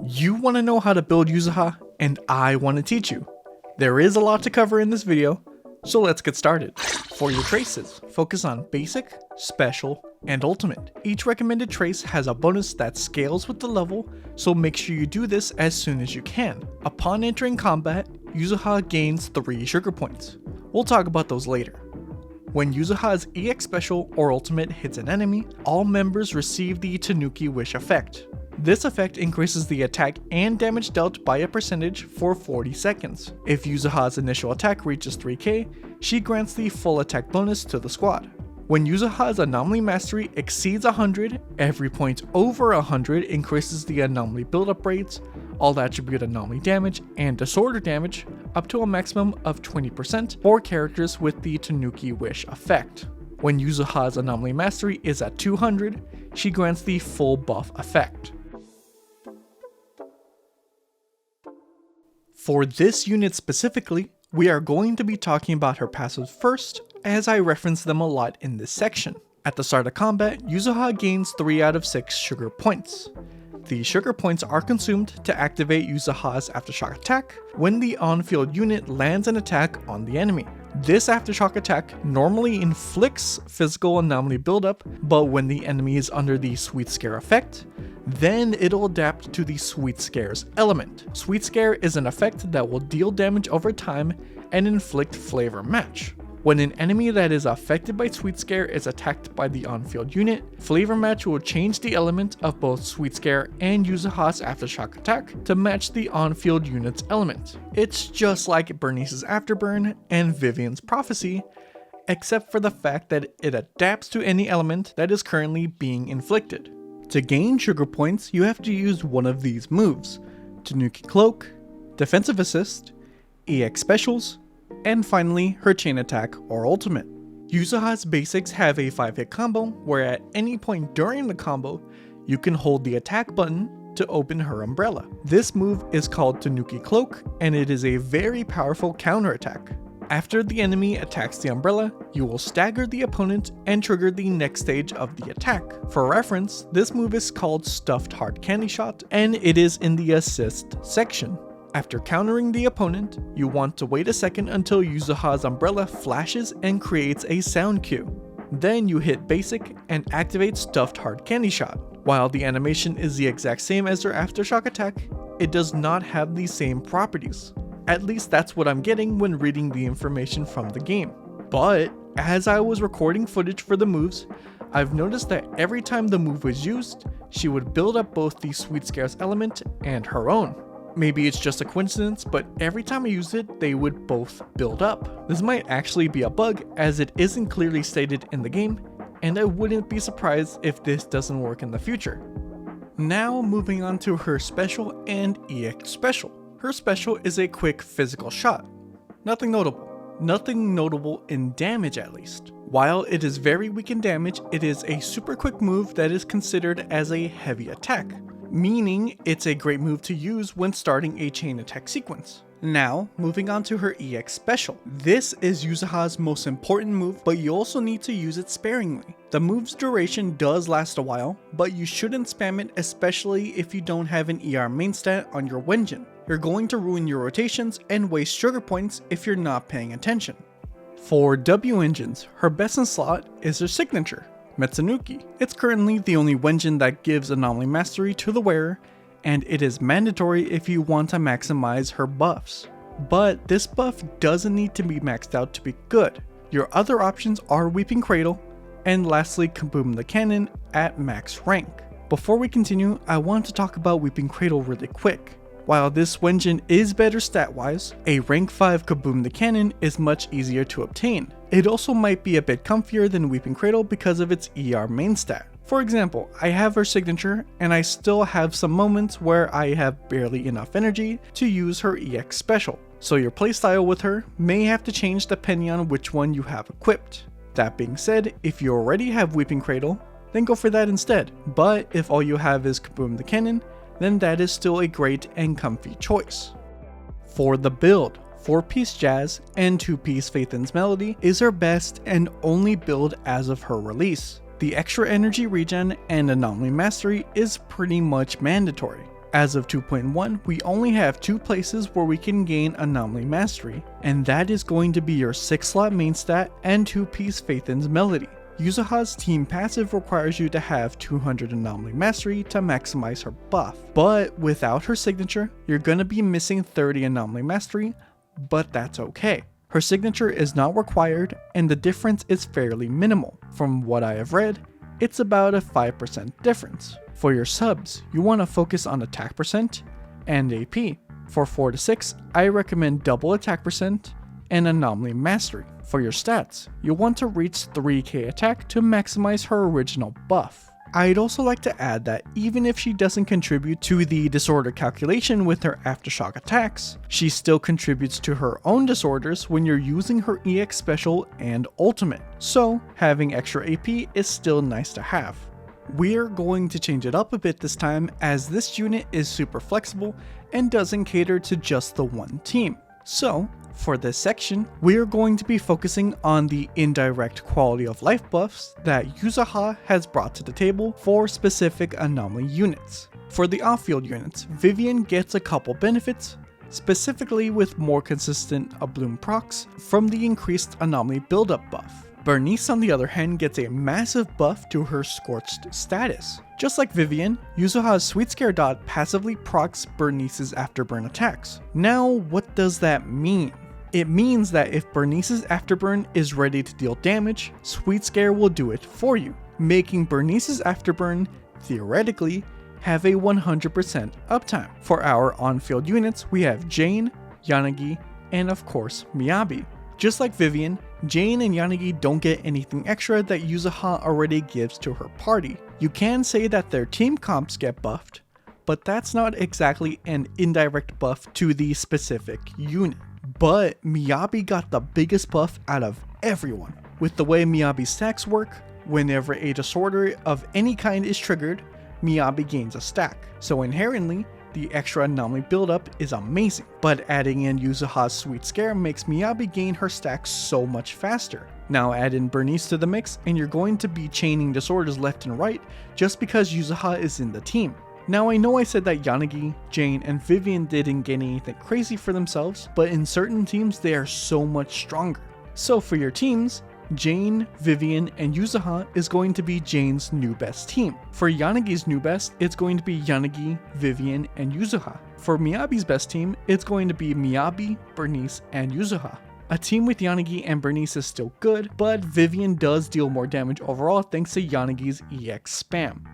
You want to know how to build Yuzuha, and I want to teach you. There is a lot to cover in this video, so let's get started. For your traces, focus on basic, special, and ultimate. Each recommended trace has a bonus that scales with the level, so make sure you do this as soon as you can. Upon entering combat, Yuzuha gains 3 sugar points. We'll talk about those later. When Yuzuha's EX special or ultimate hits an enemy, all members receive the Tanuki Wish effect. This effect increases the attack and damage dealt by a percentage for 40 seconds. If Yuzuha's initial attack reaches 3k, she grants the full attack bonus to the squad. When Yuzuha's anomaly mastery exceeds 100, every point over 100 increases the anomaly build-up rates, all attribute anomaly damage, and disorder damage up to a maximum of 20% for characters with the Tanuki Wish effect. When Yuzuha's anomaly mastery is at 200, she grants the full buff effect. For this unit specifically, we are going to be talking about her passives first, as I reference them a lot in this section. At the start of combat, Yuzuha gains 3 out of 6 sugar points. The sugar points are consumed to activate Yuzuha's aftershock attack when the on-field unit lands an attack on the enemy. This aftershock attack normally inflicts physical anomaly buildup, but when the enemy is under the Sweet Scare effect, then it'll adapt to the Sweet Scare's element. Sweet Scare is an effect that will deal damage over time and inflict flavor match. When an enemy that is affected by Sweet Scare is attacked by the on-field unit, Flavor Match will change the element of both Sweet Scare and Yuzuha's aftershock attack to match the on-field unit's element. It's just like Bernice's Afterburn and Vivian's Prophecy, except for the fact that it adapts to any element that is currently being inflicted. To gain sugar points, you have to use one of these moves: Tanuki Cloak, Defensive Assist, EX Specials, and finally her chain attack or ultimate. Yuzuha's basics have a 5-hit combo where at any point during the combo, you can hold the attack button to open her umbrella. This move is called Tanuki Cloak, and it is a very powerful counterattack. After the enemy attacks the umbrella, you will stagger the opponent and trigger the next stage of the attack. For reference, this move is called Stuffed Hard Candy Shot, and it is in the assist section. After countering the opponent, you want to wait a second until Yuzuha's umbrella flashes and creates a sound cue. Then you hit basic and activate Stuffed Hard Candy Shot. While the animation is the exact same as her aftershock attack, it does not have the same properties. At least that's what I'm getting when reading the information from the game. But as I was recording footage for the moves, I've noticed that every time the move was used, she would build up both the Sweet Scare's element and her own. Maybe it's just a coincidence, but every time I used it, they would both build up. This might actually be a bug, as it isn't clearly stated in the game, and I wouldn't be surprised if this doesn't work in the future. Now moving on to her special and EX special. Her special is a quick physical shot. Nothing notable in damage at least. While it is very weak in damage, it is a super quick move that is considered as a heavy attack, meaning it's a great move to use when starting a chain attack sequence. Now, moving on to her EX special. This is Yuzuha's most important move, but you also need to use it sparingly. The move's duration does last a while, but you shouldn't spam it, especially if you don't have an ER main stat on your Wenjin. You're going to ruin your rotations and waste sugar points if you're not paying attention. For W engines, her best in slot is her signature, Metsunuki. It's currently the only Wenjin that gives anomaly mastery to the wearer, and it is mandatory if you want to maximize her buffs. But this buff doesn't need to be maxed out to be good. Your other options are Weeping Cradle, and lastly Kaboom the Cannon at max rank. Before we continue, I want to talk about Weeping Cradle really quick. While this Wenjin is better stat-wise, a rank 5 Kaboom the Cannon is much easier to obtain. It also might be a bit comfier than Weeping Cradle because of its ER main stat. For example, I have her signature, and I still have some moments where I have barely enough energy to use her EX special, so your playstyle with her may have to change depending on which one you have equipped. That being said, if you already have Weeping Cradle, then go for that instead, but if all you have is Kaboom the Cannon, then that is still a great and comfy choice. For the build, 4-piece Jazz and 2-piece Faithin's Melody is her best and only build as of her release. The extra energy regen and anomaly mastery is pretty much mandatory. As of 2.1, we only have 2 places where we can gain Anomaly Mastery, and that is going to be your 6-slot main stat and 2-piece Phaethon's Melody. Yuzuha's team passive requires you to have 200 Anomaly Mastery to maximize her buff, but without her signature, you're gonna be missing 30 Anomaly Mastery, but that's okay. Her signature is not required, and the difference is fairly minimal. From what I have read, it's about a 5% difference. For your subs, you want to focus on attack percent and AP. For 4 to 6, I recommend double attack percent and Anomaly Mastery. For your stats, you'll want to reach 3k attack to maximize her original buff. I'd also like to add that even if she doesn't contribute to the disorder calculation with her aftershock attacks, she still contributes to her own disorders when you're using her EX special and ultimate, so having extra AP is still nice to have. We're going to change it up a bit this time, as this unit is super flexible and doesn't cater to just the one team. So, for this section, we are going to be focusing on the indirect quality of life buffs that Yuzuha has brought to the table for specific anomaly units. For the off-field units, Vivian gets a couple benefits, specifically with more consistent bloom procs from the increased anomaly buildup buff. Bernice, on the other hand, gets a massive buff to her Scorched status. Just like Vivian, Yuzuha's Sweet Scare dot passively procs Bernice's afterburn attacks. Now, what does that mean? It means that if Bernice's afterburn is ready to deal damage, Sweet Scare will do it for you, making Bernice's afterburn, theoretically, have a 100% uptime. For our on-field units, we have Jane, Yanagi, and of course, Miyabi. Just like Vivian, Jane and Yanagi don't get anything extra that Yuzuha already gives to her party. You can say that their team comps get buffed, but that's not exactly an indirect buff to the specific unit. But Miyabi got the biggest buff out of everyone. With the way Miyabi's stacks work, whenever a disorder of any kind is triggered, Miyabi gains a stack. So inherently, the extra anomaly buildup is amazing, but adding in Yuzuha's Sweet Scare makes Miyabi gain her stacks so much faster. Now add in Bernice to the mix and you're going to be chaining disorders left and right just because Yuzuha is in the team. Now I know I said that Yanagi, Jane, and Vivian didn't get anything crazy for themselves, but in certain teams they are so much stronger. So for your teams, Jane, Vivian, and Yuzuha is going to be Jane's new best team. For Yanagi's new best, it's going to be Yanagi, Vivian, and Yuzuha. For Miyabi's best team, it's going to be Miyabi, Bernice, and Yuzuha. A team with Yanagi and Bernice is still good, but Vivian does deal more damage overall thanks to Yanagi's EX spam.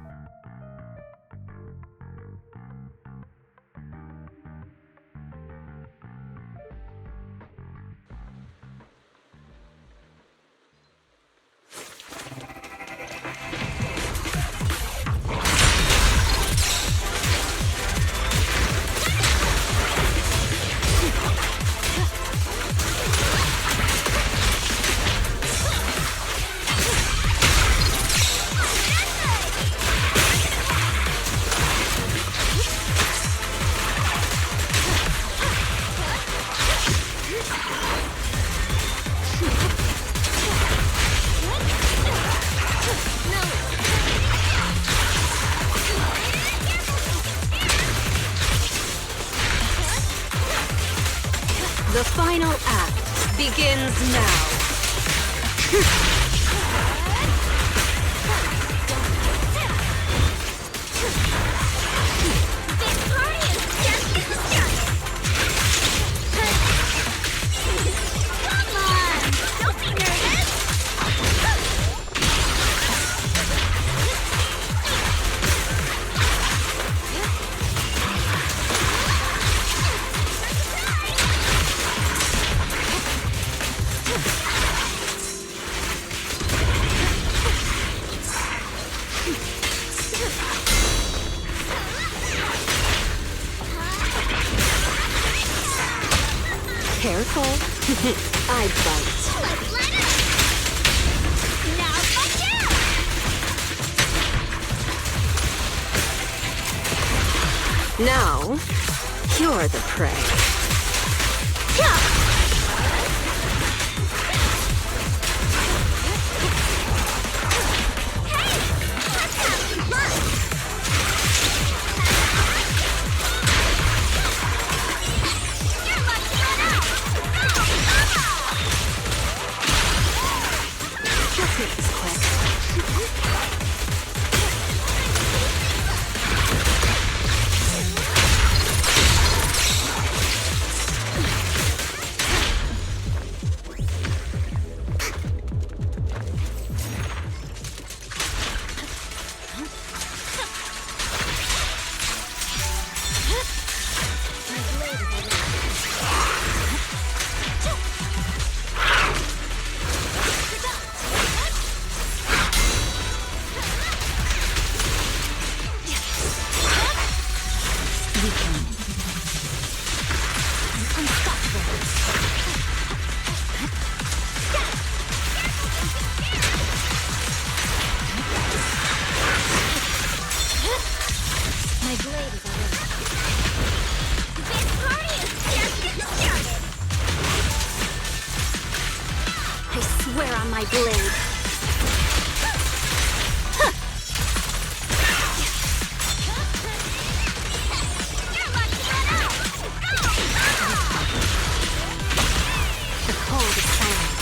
The final act begins now. Careful. I bite. Let's let it. Now fight out. Now, you're the prey. Yeah. Hey, let's have some fun. My blade is already. This party is just getting started. I swear on my blade. You're lucky to run out. The cold is silent.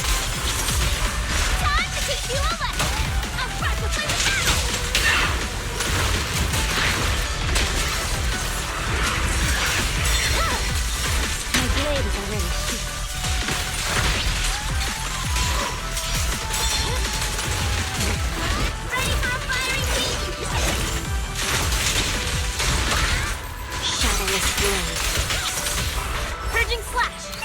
Time to teach you a lesson. I'll practically the battle. My blade is already sheathed. Ready for a fiery beam? Shadowless blade. Purging slash.